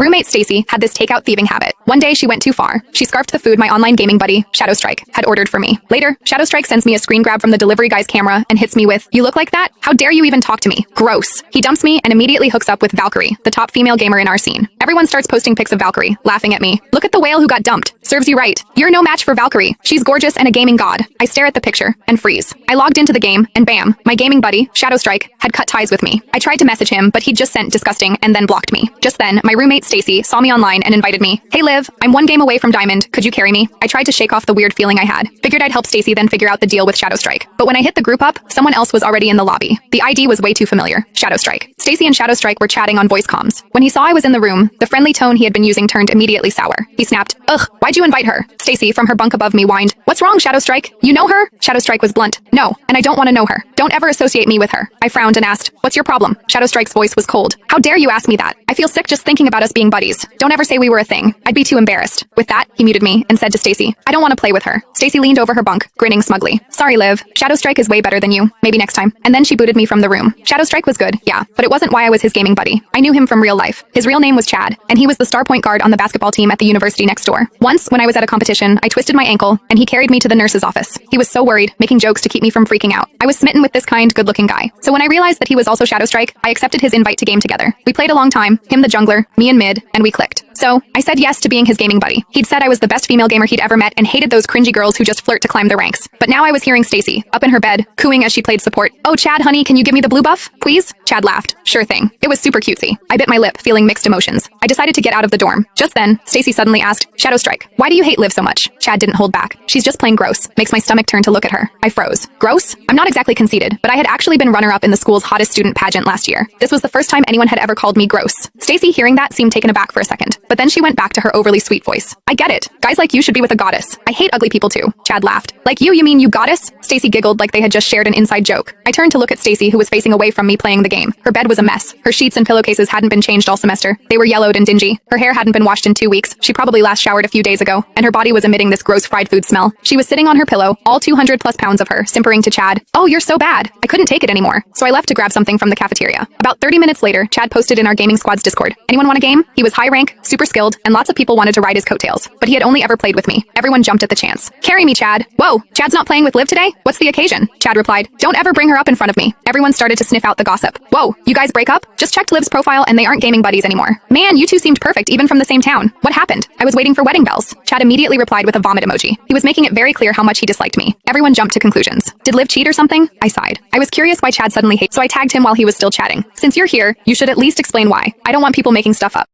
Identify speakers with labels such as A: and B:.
A: Roommate Stacy had this takeout thieving habit. One day she went too far. She scarfed the food my online gaming buddy, Shadowstrike, had ordered for me. Later, Shadowstrike sends me a screen grab from the delivery guy's camera and hits me with, "You look like that? How dare you even talk to me? Gross." He dumps me and immediately hooks up with Valkyrie, the top female gamer in our scene. Everyone starts posting pics of Valkyrie, laughing at me. "Look at the whale who got dumped. Serves you right. You're no match for Valkyrie. She's gorgeous and a gaming god." I stare at the picture and freeze. I logged into the game and bam, my gaming buddy, Shadowstrike, had cut ties with me. I tried to message him, but he just sent disgusting and then blocked me. Just then, my roommate Stacy saw me online and invited me. "Hey Liv, I'm one game away from Diamond. Could you carry me?" I tried to shake off the weird feeling I had. Figured I'd help Stacy then figure out the deal with Shadowstrike. But when I hit the group up, someone else was already in the lobby. The ID was way too familiar. Shadowstrike. Stacy and Shadowstrike were chatting on voice comms. When he saw I was in the room, the friendly tone he had been using turned immediately sour. He snapped, "Ugh, why'd you invite her?" Stacy, from her bunk above me, whined, "What's wrong, Shadowstrike? You know her?" Shadowstrike was blunt. "No, and I don't want to know her. Don't ever associate me with her." I frowned and asked, "What's your problem?" Shadowstrike's voice was cold. "How dare you ask me that? I feel sick just thinking about us being buddies. Don't ever say we were a thing. I'd be too embarrassed." With that, he muted me and said to Stacy, "I don't want to play with her." Stacy leaned over her bunk, grinning smugly. "Sorry, Liv. Shadowstrike is way better than you. Maybe next time." And then she booted me from the room. Shadowstrike was good, yeah, but it wasn't why I was his gaming buddy. I knew him from real life. His real name was Chad, and he was the star point guard on the basketball team at the university next door. Once, when I was at a competition, I twisted my ankle, and he carried me to the nurse's office. He was so worried, making jokes to keep me from freaking out. I was smitten with this kind, good-looking guy. So when I realized that he was also Shadowstrike, I accepted his invite to game together. We played a long time, him the jungler, me in mid, and we clicked. So, I said yes to being his gaming buddy. He'd said I was the best female gamer he'd ever met and hated those cringy girls who just flirt to climb the ranks. But now I was hearing Stacy, up in her bed, cooing as she played support. "Oh, Chad, honey, can you give me the blue buff, please?" Chad laughed. "Sure thing." It was super cutesy. I bit my lip, feeling mixed emotions. I decided to get out of the dorm. Just then, Stacy suddenly asked, "Shadowstrike, why do you hate Liv so much?" Chad didn't hold back. "She's just plain gross." Makes my stomach turn to look at her. I froze. Gross? I'm not exactly conceited, but I had actually been runner-up in the school's hottest student pageant last year. This was the first time anyone had ever called me gross. Stacy, hearing that, seemed taken aback for a second, but then she went back to her overly sweet voice. "I get it. Guys like you should be with a goddess. I hate ugly people too." Chad laughed. "Like you mean you goddess?" Stacy giggled like they had just shared an inside joke. I turned to look at Stacy, who was facing away from me playing the game. Her bed was a mess. Her sheets and pillowcases hadn't been changed all semester. They were yellowed and dingy. Her hair hadn't been washed in 2 weeks. She probably last showered a few days ago, and her body was emitting this gross fried food smell. She was sitting on her pillow, all 200 plus pounds of her, simpering to Chad, "Oh, you're so bad." I couldn't take it anymore, so I left to grab something from the cafeteria. About 30 minutes later, Chad posted in our gaming squad's Discord, "Anyone want a game?" He was high rank, super skilled, and lots of people wanted to ride his coattails, but he had only ever played with me. Everyone jumped at the chance. "Carry me, Chad." "Whoa, Chad's not playing with Liv today? What's the occasion?" Chad replied, "Don't ever bring her up in front of me." Everyone started to sniff out the gossip. "Whoa, you guys break up? Just checked Liv's profile and they aren't gaming buddies anymore. Man, you two seemed perfect even from the same town. What happened?" "I was waiting for wedding bells." Chad immediately replied with a vomit emoji. He was making it very clear how much he disliked me. Everyone jumped to conclusions. Did Liv cheat or something? I sighed. I was curious why Chad suddenly hated, so I tagged him while he was still chatting. "Since you're here, you should at least explain why. I don't want people making stuff up."